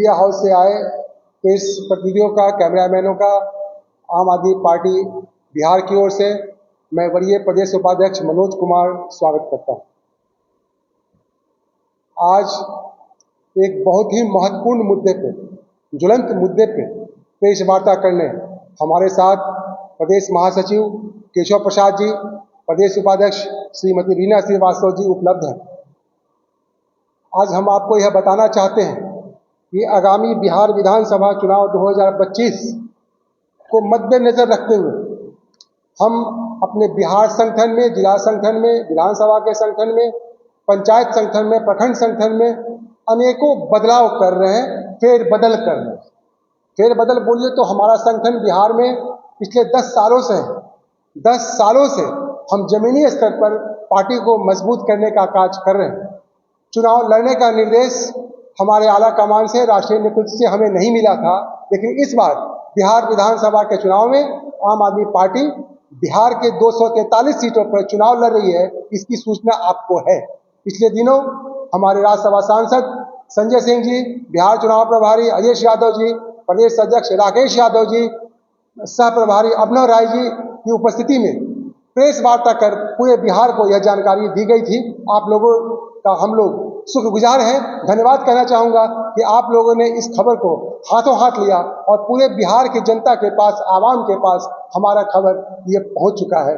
Media house से आए press प्रतिनिधियों का, कैमरामैनों का आम आदमी पार्टी बिहार की ओर से मैं वरीय प्रदेश उपाध्यक्ष मनोज कुमार स्वागत करता हूं। आज एक बहुत ही महत्वपूर्ण मुद्दे पे, ज्वलंत मुद्दे पे प्रेस वार्ता करने हमारे साथ प्रदेश महासचिव केशव प्रसाद जी, प्रदेश उपाध्यक्ष श्रीमती रीना श्रीवास्तव जी उपलब्ध हैं। आज हम आपको यह बताना चाहते हैं कि आगामी बिहार विधानसभा चुनाव 2025 को मद्देनजर रखते हुए हम अपने बिहार संगठन में, जिला संगठन में, विधानसभा के संगठन में, पंचायत संगठन में, प्रखंड संगठन में अनेकों बदलाव कर रहे हैं, फेरबदल कर रहे हैं। फेरबदल बोलिए तो हमारा संगठन बिहार में पिछले 10 सालों से हम जमीनी स्तर पर पार्टी को मजबूत करने का कार्य कर रहे हैं। चुनाव लड़ने का निर्देश हमारे आला कमान से, राष्ट्रीय नेतृत्व से हमें नहीं मिला था, लेकिन इस बार बिहार विधानसभा के चुनाव में आम आदमी पार्टी बिहार के 243 सीटों पर चुनाव लड़ रही है। इसकी सूचना आपको है। पिछले दिनों हमारे राज्यसभा सांसद संजय सिंह जी, बिहार चुनाव प्रभारी अजय यादव जी, प्रदेश अध्यक्ष राकेश यादव जी, सह प्रभारी अभिनव राय जी की उपस्थिति में प्रेस वार्ता कर पूरे बिहार को यह जानकारी दी गई थी। आप लोगों का हम लोग शुक्रगुजार हैं। धन्यवाद कहना चाहूँगा कि आप लोगों ने इस खबर को हाथों हाथ लिया और पूरे बिहार की जनता के पास, आवाम के पास हमारा खबर ये पहुँच चुका है।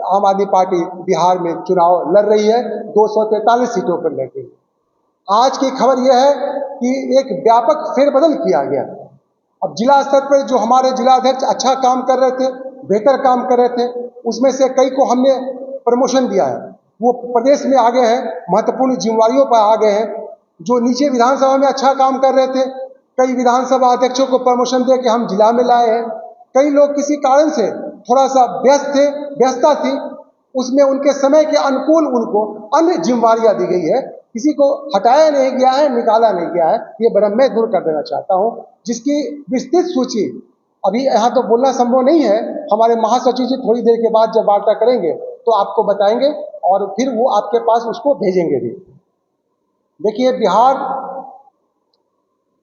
आम आदमी पार्टी बिहार में चुनाव लड़ रही है, 243 सीटों पर लड़ रही है। आज की खबर यह है कि एक व्यापक फेरबदल किया गया। अब जिला स्तर पर जो हमारे जिलाध्यक्ष अच्छा काम कर रहे थे, बेहतर काम कर रहे थे, उसमें से कई को हमने प्रमोशन दिया है। वो प्रदेश में आ गए हैं, महत्वपूर्ण जिम्मेदारियों पर आ गए हैं। जो नीचे विधानसभा में अच्छा काम कर रहे थे, कई विधानसभा अध्यक्षों को प्रमोशन दे के हम जिला में लाए हैं। कई लोग किसी कारण से थोड़ा सा व्यस्तता थी, उसमें उनके समय के अनुकूल उनको अन्य जिम्मेदारियां दी गई है। किसी को हटाया नहीं गया है, निकाला नहीं गया है। ये भ्रम मैं दूर कर देना चाहता हूं, जिसकी विस्तृत सूची अभी यहाँ तो बोलना संभव नहीं है। हमारे महासचिव जी थोड़ी देर के बाद जब वार्ता करेंगे तो आपको बताएंगे और फिर वो आपके पास उसको भेजेंगे भी। देखिए, बिहार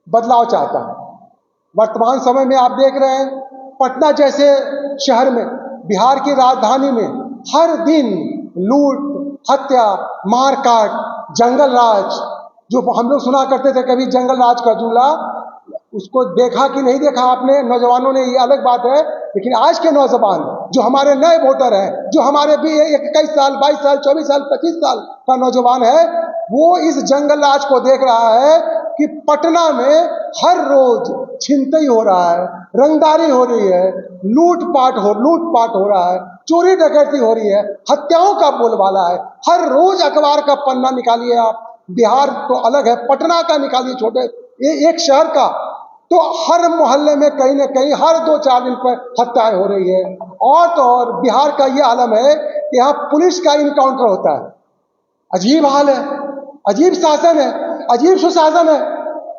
बदलाव चाहता है। वर्तमान समय में आप देख रहे हैं, पटना जैसे शहर में, बिहार की राजधानी में हर दिन लूट, हत्या, मारकाट, जंगल राज, जो हम लोग सुना करते थे कभी जंगल राज का जुमला, उसको देखा कि नहीं देखा आपने, नौजवानों ने, ये अलग बात है। लेकिन आज के नौजवान जो हमारे नए वोटर हैं, जो हमारे भी 21 साल, 22 साल, 24 साल, 25 साल का नौजवान है, वो इस जंगल राज को देख रहा है कि पटना में हर रोज छिनतई हो रहा है, रंगदारी हो रही है, लूटपाट हो रहा है, चोरी डकैती हो रही है, हत्याओं का बोलबाला है। हर रोज अखबार का पन्ना निकालिए आप, बिहार तो अलग है, पटना का निकालिए, छोटे एक शहर का, तो हर मोहल्ले में कहीं न कहीं हर 2-4 दिन पर हत्याएं हो रही है। और तो और बिहार का यह आलम है कि यहाँ पुलिस का इनकाउंटर होता है। अजीब हाल है, अजीब शासन है, अजीब सुशासन है।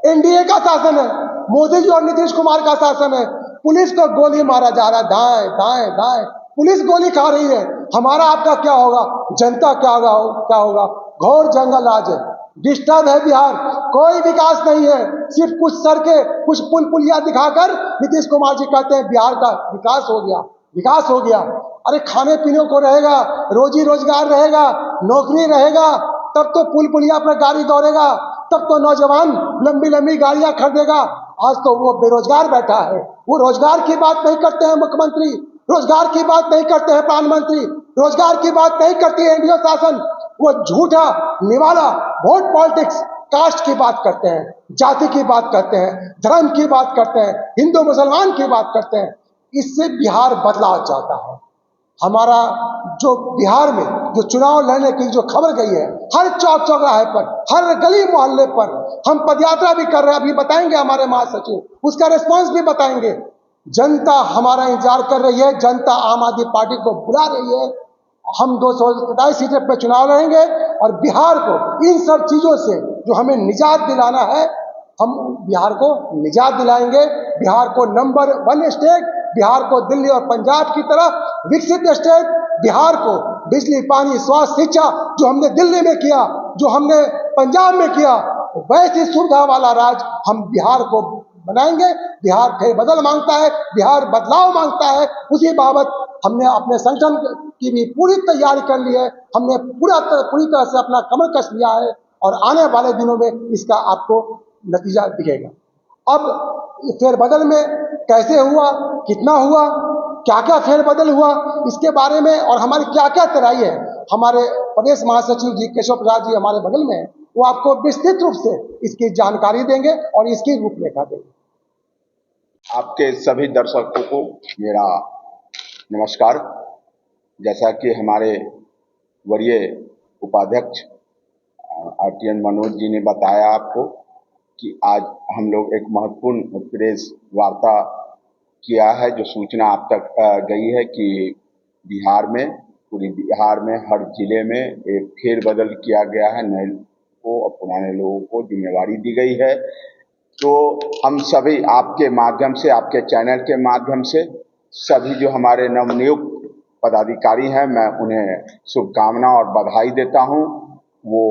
एनडीए का शासन है, मोदी जी और नीतीश कुमार का शासन है। पुलिस को गोली मारा जा रहा है, दाएं दाएं दाएं, पुलिस गोली खा रही है। हमारा आपका क्या होगा, जनता क्या होगा? घोर जंगल राज है, डिस्टर्ब है बिहार, कोई विकास नहीं है। सिर्फ कुछ सड़कें, कुछ पुल पुलिया दिखाकर नीतीश कुमार जी कहते हैं बिहार का विकास हो गया। अरे खाने पीने को रहेगा, रोजी रोजगार रहेगा, नौकरी रहेगा, तब तो पुल पुलिया पर गाड़ी दौड़ेगा, तब तो नौजवान लंबी लंबी गाड़ियां खरीदेगा। आज तो वो बेरोजगार बैठा है, वो रोजगार की बात नहीं करते हैं मुख्यमंत्री, रोजगार की बात नहीं करते हैं प्रधानमंत्री, रोजगार की बात नहीं करती है एनडीए शासन। वो झूठा निवाला वोट पॉलिटिक्स, कास्ट की बात करते हैं, जाति की बात करते हैं, धर्म की बात करते हैं, हिंदू मुसलमान की बात करते हैं। इससे बिहार बदलाव चाहता है। हमारा जो बिहार में जो चुनाव लड़ने की जो खबर गई है, हर चौक चौराहे पर, हर गली मोहल्ले पर हम पदयात्रा भी कर रहे हैं, अभी बताएंगे हमारे महासचिव, उसका रिस्पॉन्स भी बताएंगे। जनता हमारा इंतजार कर रही है, जनता आम आदमी पार्टी को बुला रही है। हम 227 सीटों पर चुनाव लड़ेंगे और बिहार को इन सब चीजों से जो हमें निजात दिलाना है, हम बिहार को निजात दिलाएंगे। बिहार को नंबर 1 स्टेट, बिहार को दिल्ली और पंजाब की तरह विकसित स्टेट, बिहार को बिजली, पानी, स्वास्थ्य, शिक्षा जो हमने दिल्ली में किया, जो हमने पंजाब में किया, वैसी सुविधा वाला राज्य हम बिहार को बनाएंगे। बिहार फेरबदल मांगता है, बिहार बदलाव मांगता है। उसी बाबत हमने अपने संगठन की भी पूरी तैयारी कर ली है। हमने पूरी तरह से अपना कमर कस लिया है और आने वाले दिनों में इसका आपको नतीजा दिखेगा। अब फेरबदल में कैसे हुआ, कितना हुआ, क्या क्या फेरबदल हुआ, इसके बारे में और हमारी क्या क्या तैयारी है, हमारे प्रदेश महासचिव जी केशव प्रसाद जी हमारे बगल में है, वो आपको विस्तृत रूप से इसकी जानकारी देंगे और इसकी रूपरेखा देंगे। आपके सभी दर्शकों को मेरा नमस्कार। जैसा कि हमारे वरीय उपाध्यक्ष RTN मनोज जी ने बताया आपको कि आज हम लोग एक महत्वपूर्ण प्रेस वार्ता किया है, जो सूचना आप तक गई है कि बिहार में, पूरी बिहार में हर जिले में एक फेरबदल किया गया है। नए को और पुराने लोगों को जिम्मेवारी दी गई है। तो हम सभी आपके माध्यम से, आपके चैनल के माध्यम से सभी जो हमारे नवनियुक्त पदाधिकारी हैं, मैं उन्हें शुभकामना और बधाई देता हूं। वो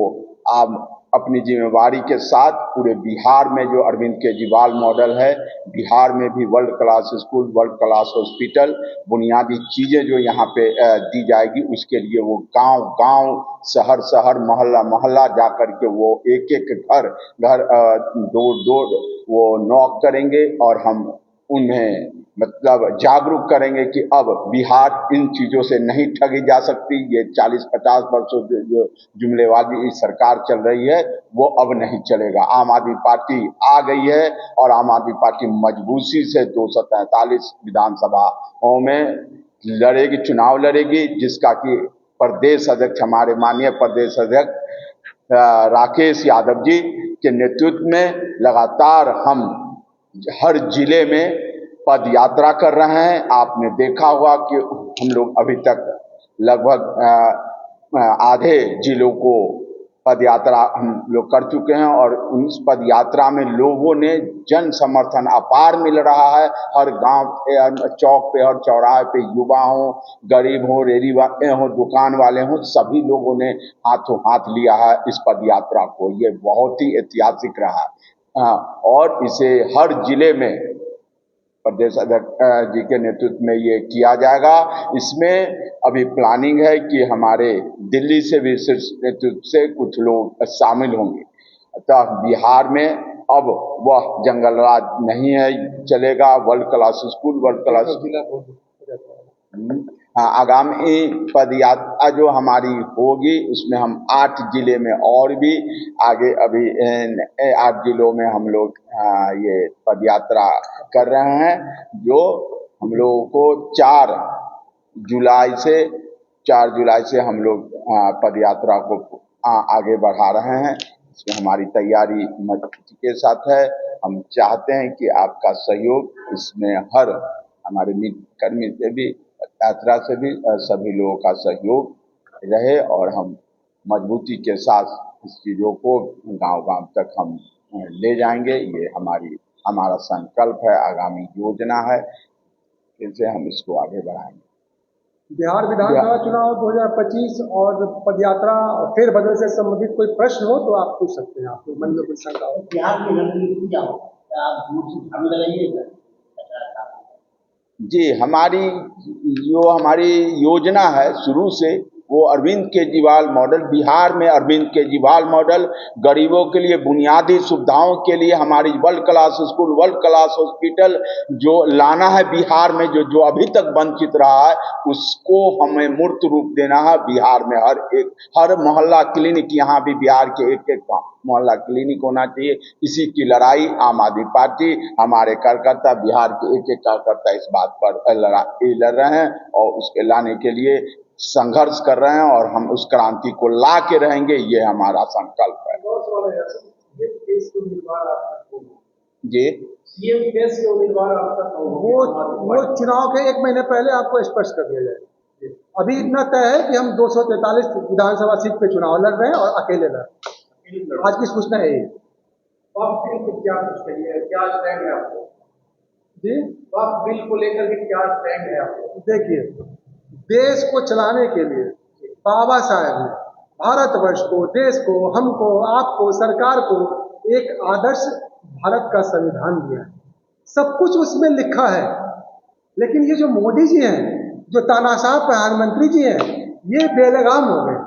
आप अपनी जिम्मेवारी के साथ पूरे बिहार में जो अरविंद केजरीवाल मॉडल है, बिहार में भी world class school, world class hospital, बुनियादी चीज़ें जो यहाँ पे दी जाएगी, उसके लिए वो गांव गांव, शहर शहर, मोहल्ला मोहल्ला जा कर के वो एक एक घर डोर डोर वो नॉक करेंगे और हम उन्हें मतलब जागरूक करेंगे कि अब बिहार इन चीज़ों से नहीं ठगी जा सकती। ये 40-50 वर्षों जो जुमलेबाजी सरकार चल रही है, वो अब नहीं चलेगा। आम आदमी पार्टी आ गई है और आम आदमी पार्टी मजबूती से 243 विधानसभाओं में लड़ेगी, चुनाव लड़ेगी, जिसका कि प्रदेश अध्यक्ष, हमारे माननीय प्रदेश अध्यक्ष राकेश यादव जी के नेतृत्व में लगातार हम हर जिले में पद यात्रा कर रहे हैं। आपने देखा होगा कि हम लोग अभी तक लगभग आधे जिलों को पद यात्रा हम लोग कर चुके हैं और उस पद यात्रा में लोगों ने जन समर्थन अपार मिल रहा है। हर गांव पे, चौक पे, हर चौराहे पे युवा हो, गरीब हो, रेहड़ी वाले हो, दुकान वाले हो, सभी लोगों ने हाथों हाथ लिया है इस पद यात्रा को। ये बहुत ही ऐतिहासिक रहा है और इसे हर जिले में प्रदेश अध्यक्ष जी के नेतृत्व में ये किया जाएगा। इसमें अभी प्लानिंग है कि हमारे दिल्ली से भी शीर्ष नेतृत्व से कुछ लोग शामिल होंगे। अतः बिहार में अब वह जंगल राज नहीं है, चलेगा। World class school, world class आगामी पद यात्रा जो हमारी होगी, उसमें हम 8 जिले में और भी आगे अभी 8 जिलों में हम लोग ये पद यात्रा कर रहे हैं, जो हम लोगों को 4 जुलाई से हम लोग पद यात्रा को आगे बढ़ा रहे हैं। इसमें हमारी तैयारी मजबूती के साथ है। हम चाहते हैं कि आपका सहयोग, इसमें हर हमारे कर्मी से भी, यात्रा से भी सभी लोगों का सहयोग रहे और हम मजबूती के साथ इस चीज़ों को गांव-गांव तक हम ले जाएंगे। ये हमारा संकल्प है, आगामी योजना है, इनसे हम इसको आगे बढ़ाएंगे। बिहार विधानसभा चुनाव 2025 और पदयात्रा फेरबदल से संबंधित कोई प्रश्न हो तो आप पूछ सकते हैं, आपके मन में कोई शंका हो। बिहार की रणनीति क्या हो, आप दूर से ध्यान लगाइएगा। जी, हमारी योजना है शुरू से, वो अरविंद केजरीवाल मॉडल, बिहार में अरविंद केजरीवाल मॉडल, गरीबों के लिए बुनियादी सुविधाओं के लिए हमारी world class school, world class hospital जो लाना है बिहार में, जो अभी तक वंचित रहा है, उसको हमें मूर्त रूप देना है। बिहार में हर मोहल्ला क्लिनिक, यहाँ भी बिहार के एक मोहल्ला क्लिनिक होना चाहिए। इसी की लड़ाई आम आदमी पार्टी, हमारे कार्यकर्ता, बिहार के एक कार्यकर्ता इस बात पर लड़ाई लड़ रहे हैं और उसके लाने के लिए संघर्ष कर रहे हैं और हम उस क्रांति को ला के रहेंगे, ये हमारा संकल्प है। जी, वो चुनाव के 1 महीने पहले आपको स्पष्ट कर दिया जाए। अभी इतना तय है कि हम 243 विधानसभा सीट पे चुनाव लड़ रहे हैं और अकेले लड़ रहे हैं। आज की सूचना है ये। क्या स्टैंड है आपको जी? वक्त बिल को लेकर के क्या स्टैंड है आपको? देखिए, देश को चलाने के लिए बाबा साहेब ने भारतवर्ष को, देश को, हमको, आपको, सरकार को एक आदर्श भारत का संविधान दिया है, सब कुछ उसमें लिखा है। लेकिन ये जो मोदी जी हैं, जो तानाशाह प्रधानमंत्री जी हैं, ये बेलगाम हो गए।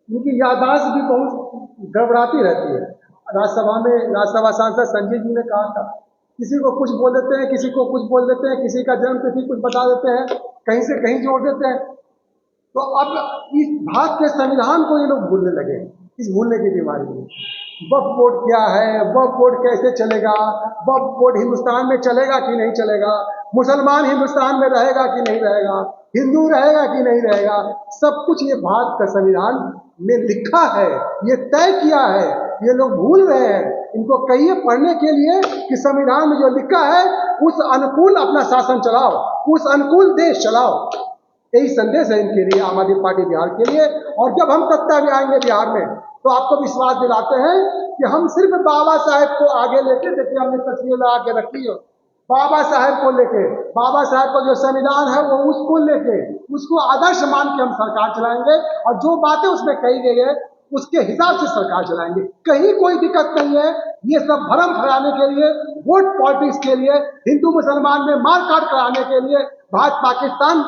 इनकी याददाश्त भी बहुत गड़बड़ाती रहती है। राज्यसभा सांसद संजय जी ने कहा था, किसी को कुछ बोल देते हैं, किसी को कुछ बोल देते हैं, किसी का जन्मतिथि कुछ बता देते हैं, कहीं से कहीं जोड़ देते हैं। तो अब इस भारत के संविधान को ये लोग भूलने लगे, इस भूलने की बीमारी में। वक्फ बोर्ड क्या है, वक्फ बोर्ड कैसे चलेगा, वक्फ बोर्ड हिंदुस्तान में चलेगा कि नहीं चलेगा, मुसलमान हिंदुस्तान में रहेगा कि नहीं रहेगा, हिंदू रहेगा कि नहीं रहेगा, सब कुछ ये भारत का संविधान में लिखा है, ये तय किया है। ये लोग भूल रहे हैं। इनको कहिए पढ़ने के लिए कि संविधान में जो लिखा है उस अनुकूल अपना शासन चलाओ, उस अनुकूल देश चलाओ। यही संदेश है इनके लिए, आम आदमी पार्टी बिहार के लिए। और जब हम सत्ता में आएंगे बिहार में, तो आपको विश्वास दिलाते हैं कि हम सिर्फ बाबा साहेब को आगे लेके, देखिए हमने तस्वीर लगा के रखी है, बाबा साहेब को लेके, बाबा साहेब का जो संविधान है वो उसको लेके, उसको आदर्श मान के हम सरकार चलाएंगे। और जो बातें उसमें कही गई है उसके हिसाब से सरकार चलाएंगे। कहीं कोई दिक्कत नहीं है। ये सब भरम फैलाने के लिए, वोट पॉलिटिक्स के लिए, हिंदू मुसलमान में मारकाट कराने के लिए, भारत पाकिस्तान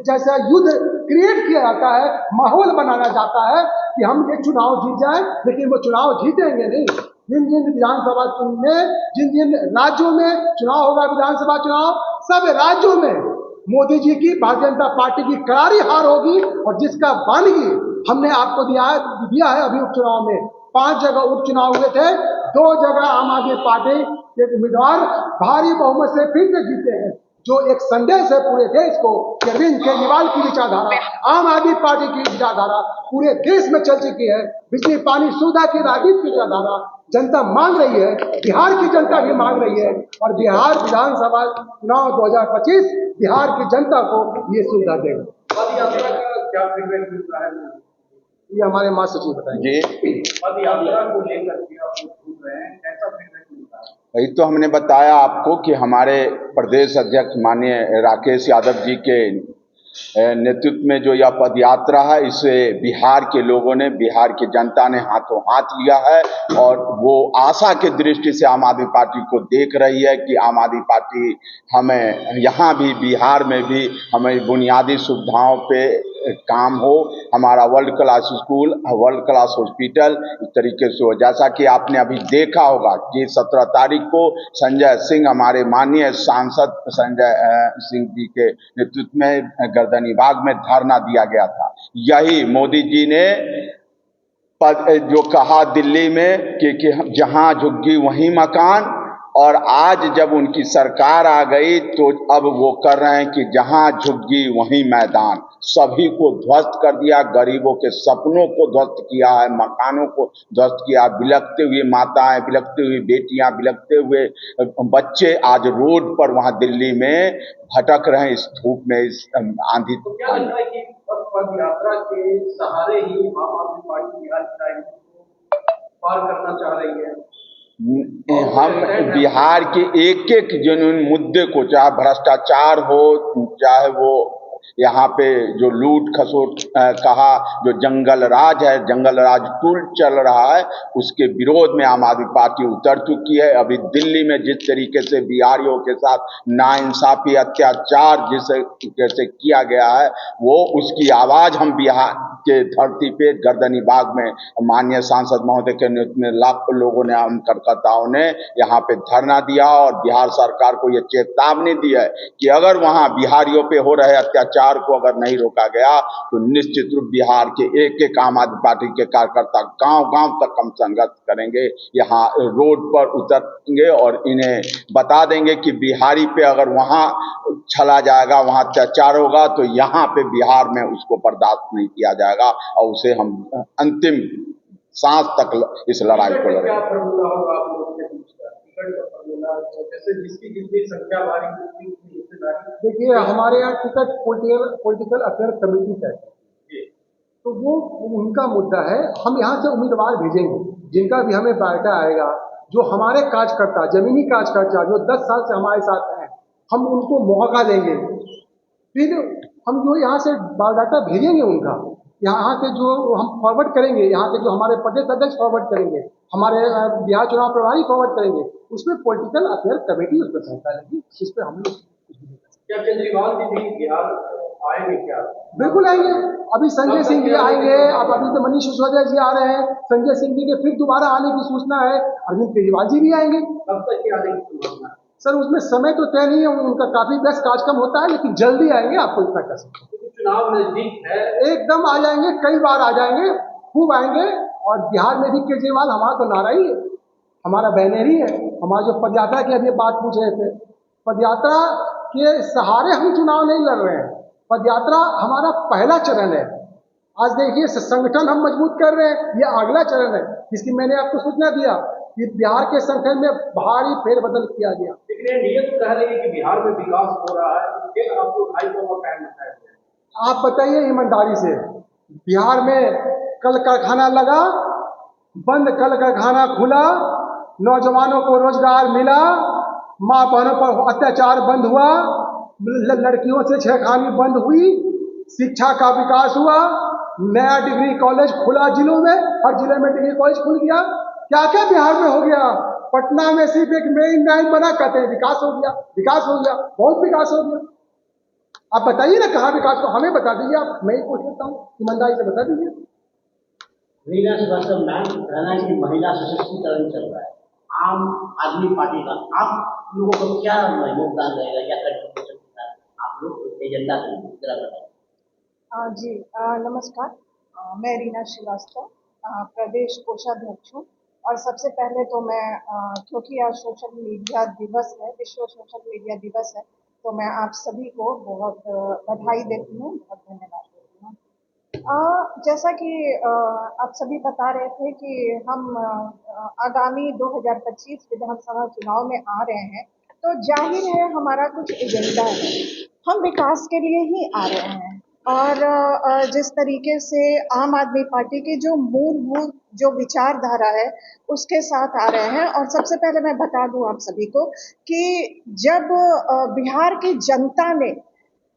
जैसा युद्ध क्रिएट किया जाता है, माहौल बनाना जाता है कि हम ये चुनाव जीत जाएं। लेकिन वो चुनाव जीतेंगे नहीं। जिन जिन विधानसभा में, जिन जिन राज्यों में चुनाव होगा, विधानसभा चुनाव, सब राज्यों में मोदी जी की, भारतीय जनता पार्टी की करारी हार होगी। और जिसका बानगी हमने आपको दिया है अभी उपचुनाव में। 5 जगह उपचुनाव हुए थे, 2 जगह आम आदमी पार्टी के उम्मीदवार भारी बहुमत से फिर से जीते हैं। जो एक संदेश है पूरे देश को कि अरविंद केजरीवाल की विचारधारा, आम आदमी पार्टी की विचारधारा पूरे देश में चल चुकी है। बिजली पानी सुविधा की राजनीति की विचारधारा जनता मांग रही है, बिहार की जनता भी मांग रही है। और बिहार विधानसभा चुनाव 2025 बिहार की जनता को ये सुविधा देगा। क्या फीडबैक मिल रहा है, ये हमारे महासचिव बताएंगे। जी, यात्रा को लेकर के आप पूछ रहे हैं, कैसा फीडबैक मिल रहा है? वही तो हमने बताया आपको कि हमारे प्रदेश अध्यक्ष माननीय राकेश यादव जी के नेतृत्व में जो यह पद यात्रा है, इसे बिहार के लोगों ने, बिहार की जनता ने हाथों हाथ लिया है। और वो आशा की दृष्टि से आम आदमी पार्टी को देख रही है कि आम आदमी पार्टी हमें यहाँ भी, बिहार में भी हमें बुनियादी सुविधाओं पे काम हो, हमारा world class school, world class hospital इस तरीके से हो। जैसा कि आपने अभी देखा होगा कि 17 तारीख को संजय सिंह, हमारे माननीय सांसद संजय सिंह जी के नेतृत्व में गर्दनीबाग में धरना दिया गया था। यही मोदी जी ने जो कहा दिल्ली में कि जहां झुग्गी वहीं मकान, और आज जब उनकी सरकार आ गई तो अब वो कर रहे हैं कि जहां झुग्गी वहीं मैदान। सभी को ध्वस्त कर दिया, गरीबों के सपनों को ध्वस्त किया है, मकानों को ध्वस्त किया। बिलखते हुए माताएं, बिलखती हुई बेटियां, बिलखते हुए बच्चे आज रोड पर वहां दिल्ली में भटक रहे हैं, इस धूप में, इस आंधी तूफान में। पद यात्रा के सहारे ही आम आदमी पार्टी बिहार की राजनीति को पार करना चाह रही है। हम बिहार के एक एक जेन्युइन मुद्दे को, चाहे भ्रष्टाचार हो, चाहे वो यहाँ पे जो लूट खसोट कहा, जो जंगल राज है, जंगल राज टूल चल रहा है, उसके विरोध में आम आदमी पार्टी उतर चुकी है। अभी दिल्ली में जिस तरीके से बिहारियों के साथ नाइंसाफी, अत्याचार जैसे किया गया है, वो उसकी आवाज हम बिहार के धरती पे गर्दनीबाग में माननीय सांसद महोदय के नेतृत्व में लाखों लोगों ने, हम कार्यकर्ताओं ने यहाँ पे धरना दिया और बिहार सरकार को ये चेतावनी दी है कि अगर वहाँ बिहारियों पे हो रहे अत्याचार को अगर नहीं रोका गया तो निश्चित रूप बिहार के एक एक आम आदमी पार्टी के कार्यकर्ता गांव-गांव तक हम संघर्ष करेंगे, यहाँ रोड पर उतरेंगे और इन्हें बता देंगे कि बिहारी पे अगर वहाँ चला जाएगा, वहाँ अत्याचार होगा, तो यहाँ पे बिहार में उसको बर्दाश्त नहीं किया जाएगा और उसे हम अंतिम सांस तक इस लड़ाई को लड़ेंगे। देखिए, हमारे यहाँ टिकट पॉलिटिकल अफेयर कमेटी तय है, तो वो उनका मुद्दा है। हम यहाँ से उम्मीदवार भेजेंगे, जिनका भी हमें बायोडाटा आएगा, जो हमारे कार्यकर्ता, जमीनी कार्यकर्ता जो 10 साल से हमारे साथ हैं, हम उनको मौका देंगे। फिर हम जो यहाँ से बायोडाटा भेजेंगे उनका, यहाँ के जो हम फॉरवर्ड करेंगे, यहाँ के जो हमारे प्रदेश अध्यक्ष फॉरवर्ड करेंगे, हमारे बिहार चुनाव प्रभारी फॉरवर्ड करेंगे, उसमें पॉलिटिकल अफेयर कमेटी उसमें फैसला लेगी। इस पर हम लोग क्या केजरीवाल जी भी बिहार आएंगे क्या? बिल्कुल आएंगे। अभी संजय सिंह जी आएंगे, अब अभी तो मनीष सिसोदिया जी आ रहे हैं, संजय सिंह जी के फिर दोबारा आने की सूचना है, अरविंद केजरीवाल जी भी आएंगे। कब तक की आने की संभावना है? सर उसमें समय तो तय नहीं है, उनका काफी व्यस्त कार्यक्रम होता है, लेकिन जल्दी आएंगे, आपको इतना कह सकते हैं। क्योंकि चुनाव नजदीक है। एकदम आ जाएंगे, कई बार आ जाएंगे, खूब आएंगे। और बिहार में भी केजरीवाल हमारा तो नारा ही है, हमारा बैनर ही है। हमारा जो पदयात्रा की अभी बात पूछ रहे थे, पदयात्रा के सहारे हम चुनाव नहीं लड़ रहे हैं, पदयात्रा हमारा पहला चरण है। आज देखिए संगठन हम मजबूत कर रहे हैं, ये अगला चरण है जिसकी मैंने आपको सूचना दिया कि बिहार के संगठन में भारी फेरबदल किया गया। लेकिन ये नियत कह रही है कि बिहार में विकास हो रहा है, तो फिर आपको हाई पावर कायम रखा है। आप बताइए ईमानदारी से, बिहार में कल कारखाना लगा, बंद कल कारखाना खुला, नौजवानों को रोजगार मिला, माँ बहनों पर अत्याचार बंद हुआ, लड़कियों से छेड़खानी बंद हुई, शिक्षा का विकास हुआ, नया डिग्री कॉलेज खुला जिलों में, हर जिले में डिग्री कॉलेज खुल गया। क्या क्या बिहार में हो गया? पटना में सिर्फ एक मेन लाइन बना, कहते हैं विकास हो गया, विकास हो गया, बहुत विकास हो गया। आप बताइए ना कहाँ विकास को, हमें बता दीजिए, आप मैं ही पूछ लेता हूँ, ईमानदारी से बता दीजिए। रीना श्रीवास्तव मैम, कहना है कि महिला सशक्तिकरण चल रहा है आम आदमी पार्टी का, आप लोगों को क्या योगदान रहेगा, क्या कंट्रीब्यूशन के साथ आप लोग एजेंडा जरा बताइए। जी नमस्कार। मैं रीना श्रीवास्तव, प्रदेश कोषाध्यक्ष हूँ। और सबसे पहले तो मैं क्योंकि आज सोशल मीडिया दिवस है, विश्व सोशल मीडिया दिवस है, तो मैं आप सभी को बहुत बधाई देती हूँ, बहुत धन्यवाद देती हूँ। जैसा कि आप सभी बता रहे थे कि हम आगामी 2025 विधानसभा चुनाव में आ रहे हैं, तो जाहिर है हमारा कुछ एजेंडा है, हम विकास के लिए ही आ रहे हैं। और जिस तरीके से आम आदमी पार्टी की जो मूलभूत जो विचारधारा है उसके साथ आ रहे हैं। और सबसे पहले मैं बता दूं आप सभी को कि जब बिहार की जनता ने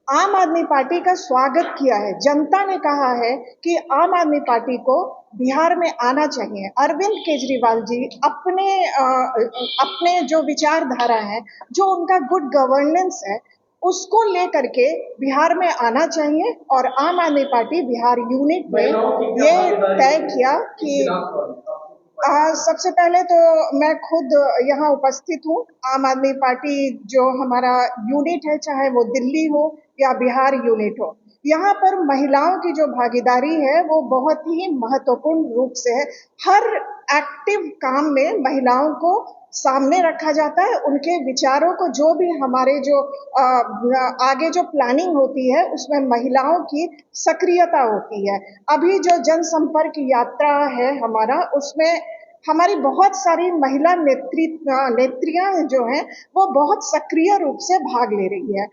आम आदमी पार्टी का स्वागत किया है, जनता ने कहा है कि आम आदमी पार्टी को बिहार में आना चाहिए, अरविंद केजरीवाल जी अपने जो विचारधारा है, जो उनका गुड गवर्नेंस है, उसको लेकर के बिहार में आना चाहिए। और आम आदमी पार्टी बिहार यूनिट में ये तय किया कि सबसे पहले तो मैं खुद यहाँ उपस्थित हूँ। आम आदमी पार्टी जो हमारा यूनिट है, चाहे वो दिल्ली हो या बिहार यूनिट हो, यहाँ पर महिलाओं की जो भागीदारी है वो बहुत ही महत्वपूर्ण रूप से है। हर एक्टिव काम में महिलाओं को सामने रखा जाता है, उनके विचारों को, जो भी हमारे जो आगे जो प्लानिंग होती है उसमें महिलाओं की सक्रियता होती है। अभी जो जनसंपर्क यात्रा है हमारा, उसमें हमारी बहुत सारी महिला नेत्रियां जो हैं वो बहुत सक्रिय रूप से भाग ले रही है।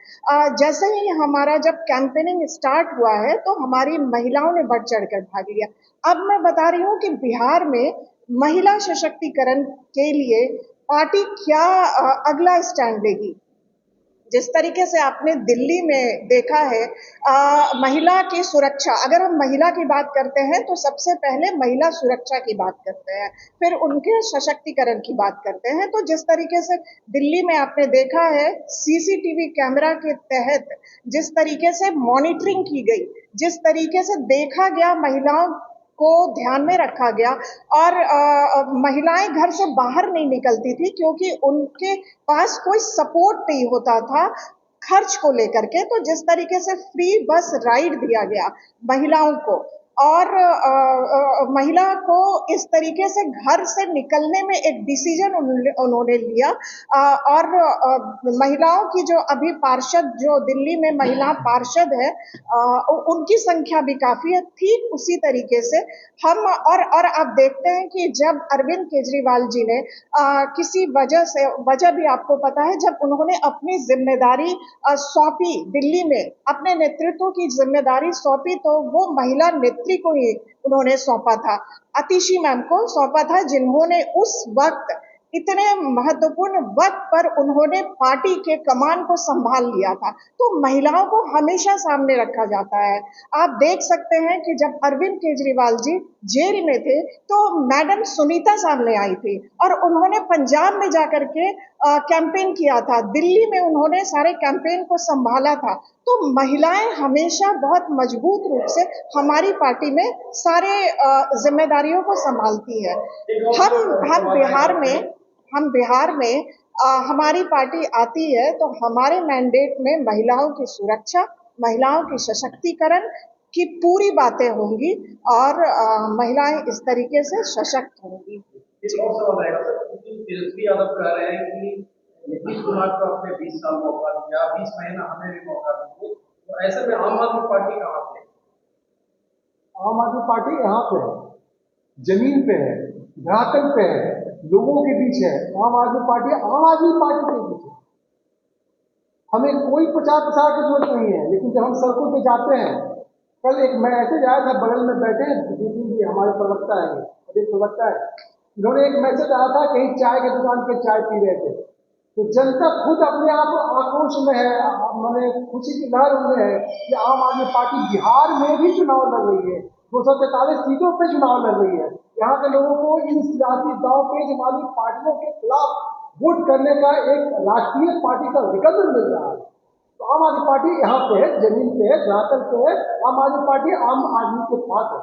जैसे ही हमारा जब कैंपेनिंग स्टार्ट हुआ है तो हमारी महिलाओं ने बढ़ चढ़ कर भाग लिया। अब मैं बता रही हूँ कि बिहार में महिला सशक्तिकरण के लिए पार्टी क्या अगला स्टैंड लेगी। जिस तरीके से आपने दिल्ली में देखा है, महिला की सुरक्षा, अगर हम महिला की बात करते हैं तो सबसे पहले महिला सुरक्षा की बात करते हैं, फिर उनके सशक्तिकरण की बात करते हैं। तो जिस तरीके से दिल्ली में आपने देखा है, सीसीटीवी कैमरा के तहत जिस तरीके से मॉनिटरिंग की गई, जिस तरीके से देखा गया, महिलाओं को ध्यान में रखा गया, और महिलाएं घर से बाहर नहीं निकलती थी क्योंकि उनके पास कोई सपोर्ट नहीं होता था खर्च को लेकर के। तो जिस तरीके से फ्री बस राइड दिया गया महिलाओं को, और महिला को इस तरीके से घर से निकलने में एक डिसीजन उन्होंने लिया। और महिलाओं की जो अभी पार्षद, जो दिल्ली में महिला पार्षद है, उनकी संख्या भी काफी है। ठीक उसी तरीके से हम और आप देखते हैं कि जब अरविंद केजरीवाल जी ने किसी वजह भी आपको पता है, जब उन्होंने अपनी जिम्मेदारी सौंपी दिल्ली में, अपने नेतृत्व की जिम्मेदारी सौंपी, तो वो महिला नेत्री को ही उन्होंने सौंपा था, आतिशी मैम को सौंपा था, जिन्होंने उस वक्त इतने महत्वपूर्ण वक्त पर उन्होंने पार्टी के कमान को संभाल लिया था। तो महिलाओं को हमेशा सामने रखा जाता है। आप देख सकते हैं कि जब अरविंद केजरीवाल जी जेल में थे तो मैडम सुनीता सामने आई थी और उन्होंने पंजाब में जाकर के कैंपेन किया था, दिल्ली में उन्होंने सारे कैंपेन को संभाला था। तो महिलाएं हमेशा बहुत मजबूत रूप से हमारी पार्टी में सारे जिम्मेदारियों को संभालती है। हम बिहार में हमारी पार्टी आती है तो हमारे मैंडेट में महिलाओं की सुरक्षा, महिलाओं की सशक्तिकरण की पूरी बातें होंगी और महिलाएं इस तरीके से सशक्त होंगी। एक और सवाल आएगा सर, क्योंकि तेजस्वी यादव कह रहे हैं कि नीतीश कुमार को अपने 20 साल मौका दिया, 20 महीना हमें भी मौका दीजिए, तो ऐसे में आम आदमी पार्टी कहाँ पे? आम आदमी पार्टी यहाँ पे है, जमीन पे है, धरातल पे है, लोगों के बीच है। आम आदमी पार्टी के बीच है। हमें कोई प्रचार प्रसार की जरूरत नहीं है, लेकिन जब हम सड़कों पे जाते हैं, कल एक मैं ऐसे आया था, बगल में बैठे दीदी जी हमारे प्रवक्ता है, एक प्रवक्ता है, इन्होंने एक मैसेज आया था, कहीं चाय की दुकान पे चाय पी रहे थे, तो जनता खुद अपने आप आक्रोश में है, मैंने खुशी की लहर में है कि आम आदमी पार्टी बिहार में भी चुनाव लड़ रही है, 243 सीटों पे चुनाव लड़ रही है। यहाँ के लोगों को इन सियासी दांव पेच वाली पार्टियों के खिलाफ वोट करने का एक राष्ट्रीय पार्टी का विकल्प मिल रहा है। तो आम आदमी पार्टी यहाँ पे है, जमीन पे है, धरातल पे है। आम आदमी पार्टी आम आदमी के पास है।